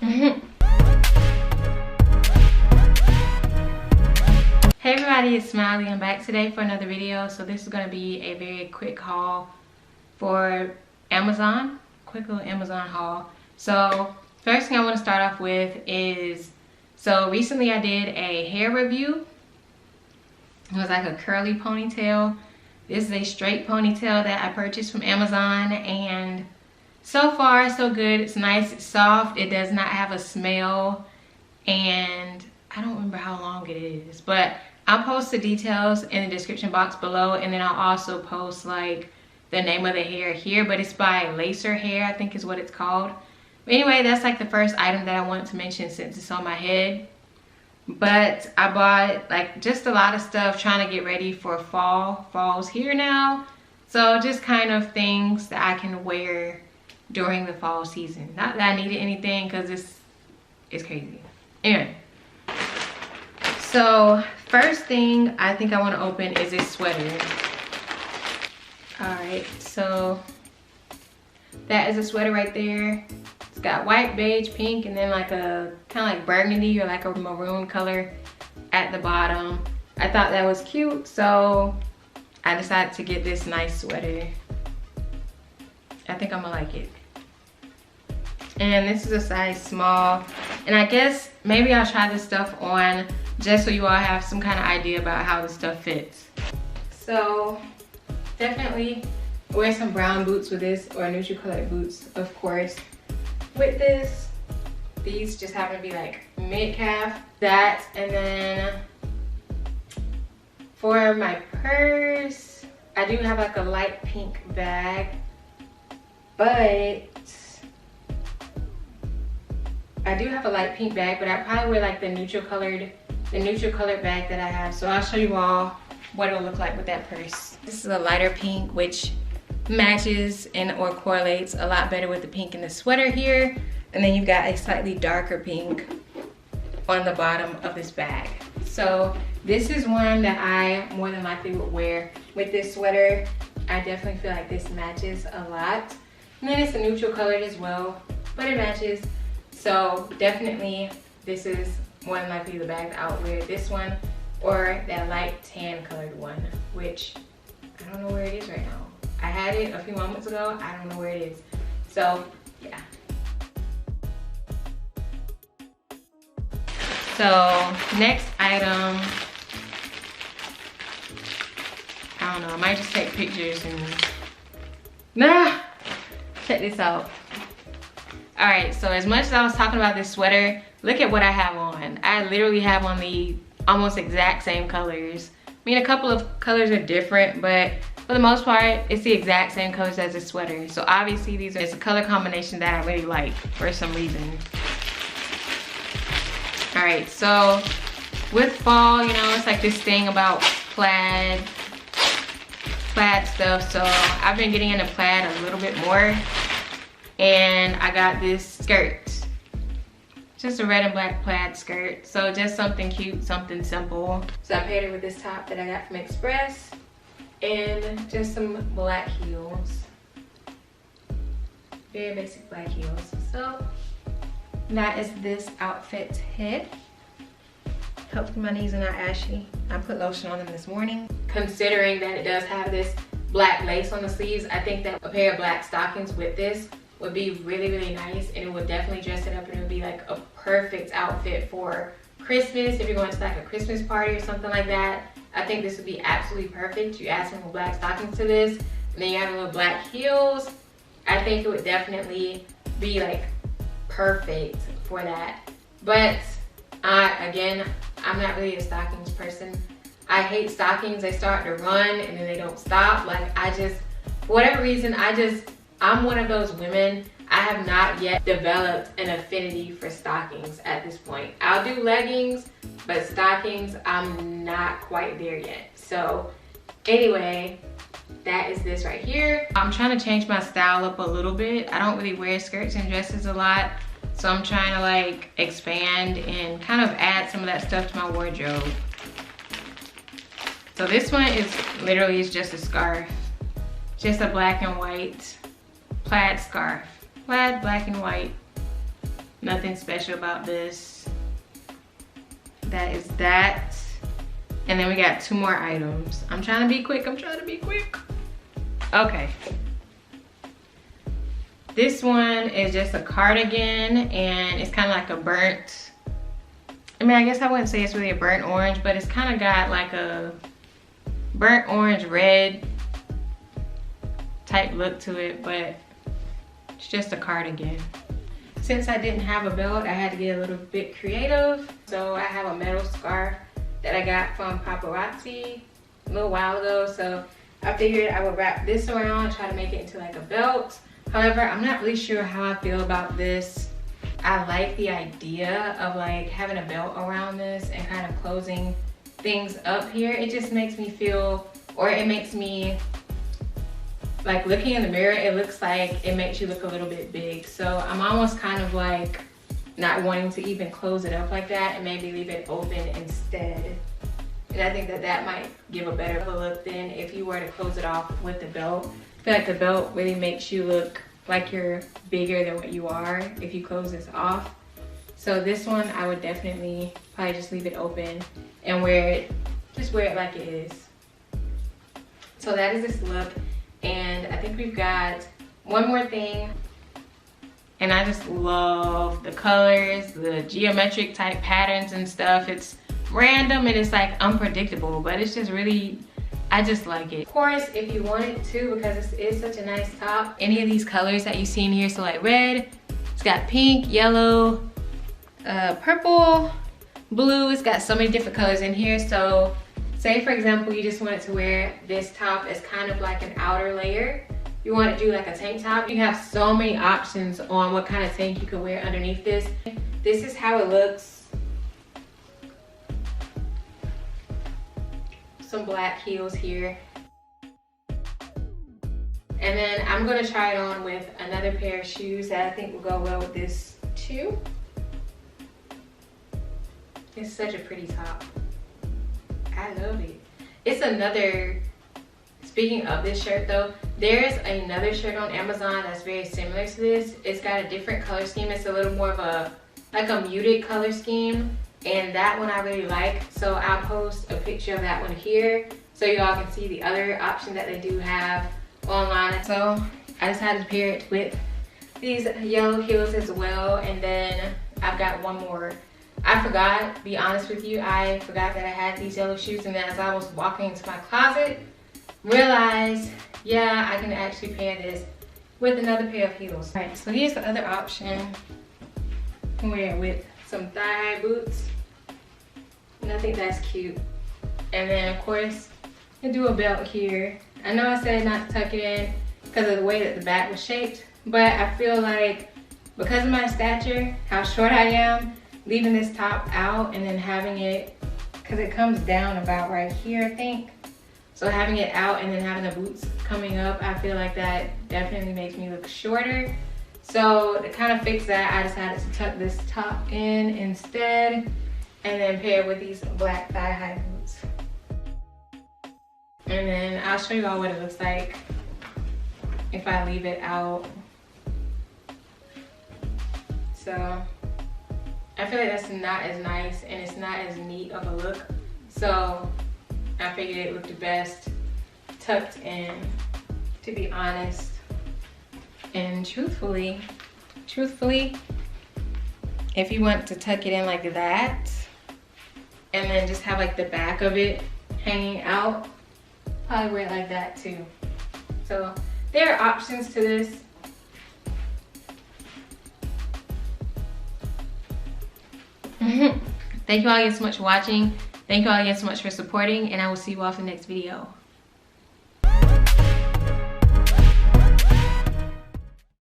Hey everybody, it's Smiley. I'm back today for another video. So this is going to be a very quick haul for Amazon. Quick little Amazon haul. So first thing I want to start off with is, so recently I did a hair review. It was like a curly ponytail. This is a straight ponytail that I purchased from Amazon, and so far so good. It's nice, it's soft, it does not have a smell, and I don't remember how long it is, but I'll post the details in the description box below, and then I'll also post like the name of the hair here, but it's by Laser Hair, I think is what it's called. But anyway, that's like the first item that I wanted to mention since it's on my head. But I bought like just a lot of stuff trying to get ready for fall. Fall's here now, so just kind of things that I can wear during the fall season. Not that I needed anything, because it's crazy. Anyway, so first thing I think I want to open is this sweater. Alright, so that is a sweater right there. It's got white, beige, pink, and then like a kind of like burgundy or like a maroon color at the bottom. I thought that was cute, so I decided to get this nice sweater. I think I'm gonna like it. And this is a size small, and I guess maybe I'll try this stuff on just so you all have some kind of idea about how this stuff fits. So definitely wear some brown boots with this, or neutral colored boots, of course, with this. These just happen to be like mid-calf. That, and then for my purse, I do have like a light pink bag, but I do have a light pink bag, but I probably wear like the neutral colored bag that I have. So I'll show you all what it'll look like with that purse. This is a lighter pink, which matches and or correlates a lot better with the pink in the sweater here. And then you've got a slightly darker pink on the bottom of this bag. So this is one that I more than likely would wear with this sweater. I definitely feel like this matches a lot. And then it's a neutral colored as well, but it matches. So definitely this is more than likely the bag that I would wear. This one or that light tan colored one, which I don't know where it is right now. I had it a few moments ago. I don't know where it is. So yeah. So next item, I don't know, I might just take pictures and check this out. All right, so as much as I was talking about this sweater, look at what I have on. I literally have on the almost exact same colors. I mean, a couple of colors are different, but for the most part, it's the exact same colors as the sweater. So obviously it's a color combination that I really like for some reason. All right, so with fall, you know, it's like this thing about plaid stuff. So I've been getting into plaid a little bit more. And I got this skirt. Just a red and black plaid skirt. So just something cute, something simple. So I paired it with this top that I got from Express. And just some black heels. Very basic black heels. So that is this outfit hit. Hopefully my knees are not ashy. I put lotion on them this morning. Considering that it does have this black lace on the sleeves, I think that a pair of black stockings with this would be really, really nice, and it would definitely dress it up, and it would be like a perfect outfit for Christmas. If you're going to like a Christmas party or something like that, I think this would be absolutely perfect. You add some black stockings to this, and then you have a little black heels. I think it would definitely be like perfect for that. But I'm not really a stockings person. I hate stockings. They start to run and then they don't stop. Like for whatever reason, I'm one of those women. I have not yet developed an affinity for stockings at this point. I'll do leggings, but stockings, I'm not quite there yet. So anyway, that is this right here. I'm trying to change my style up a little bit. I don't really wear skirts and dresses a lot. So I'm trying to like expand and kind of add some of that stuff to my wardrobe. So this one is literally just a scarf. Just a black and white plaid scarf. Plaid, black and white. Nothing special about this. That is that. And then we got 2 more items. I'm trying to be quick, Okay. This one is just a cardigan, and it's kind of like a burnt, I mean, I guess I wouldn't say it's really a burnt orange, but it's kind of got like a burnt orange red type look to it, but it's just a cardigan. Since I didn't have a belt, I had to get a little bit creative. So I have a metal scarf that I got from Paparazzi a little while ago. So I figured I would wrap this around and try to make it into like a belt. However, I'm not really sure how I feel about this. I like the idea of like having a belt around this and kind of closing things up here. It just makes me feel, or it makes me, like looking in the mirror, it looks like it makes you look a little bit big. So I'm almost kind of like not wanting to even close it up like that and maybe leave it open instead. And I think that that might give a better look than if you were to close it off with the belt. I feel like the belt really makes you look like you're bigger than what you are if you close this off. So this one, I would definitely probably just leave it open and wear it, just wear it like it is. So that is this look. And I think we've got one more thing. And I just love the colors, the geometric type patterns and stuff. It's random and it's like unpredictable, but it's just really, I just like it. Of course, if you wanted to, because this is such a nice top, any of these colors that you see in here, so like red, it's got pink, yellow, purple, blue, it's got so many different colors in here. So say for example, you just wanted to wear this top as kind of like an outer layer. You want to do like a tank top. You have so many options on what kind of tank you can wear underneath this. This is how it looks. Some black heels here. And then I'm gonna try it on with another pair of shoes that I think will go well with this too. It's such a pretty top. I love it. It's another, speaking of this shirt though, there's another shirt on Amazon that's very similar to this. It's got a different color scheme. It's a little more of a, like a muted color scheme. And that one I really like. So I'll post a picture of that one here so y'all can see the other option that they do have online. So I decided to pair it with these yellow heels as well. And then I've got one more. I forgot, to be honest with you, I forgot that I had these yellow shoes, and then as I was walking into my closet, realized, yeah, I can actually pair this with another pair of heels. All right, so here's the other option. You can wear it with some thigh-high boots, and I think that's cute. And then of course, you can do a belt here. I know I said not to tuck it in because of the way that the back was shaped, but I feel like because of my stature, how short I am, leaving this top out and then having it, because it comes down about right here, I think. So having it out and then having the boots coming up, I feel like that definitely makes me look shorter. So to kind of fix that, I decided to tuck this top in instead and then pair it with these black thigh-high boots. And then I'll show you all what it looks like if I leave it out. So I feel like that's not as nice and it's not as neat of a look. So I figured it looked the best tucked in, to be honest. And truthfully, if you want to tuck it in like that and then just have like the back of it hanging out, probably wear it like that too. So there are options to this. Thank you all again so much for watching. Thank you all again so much for supporting, and I will see you all for the next video.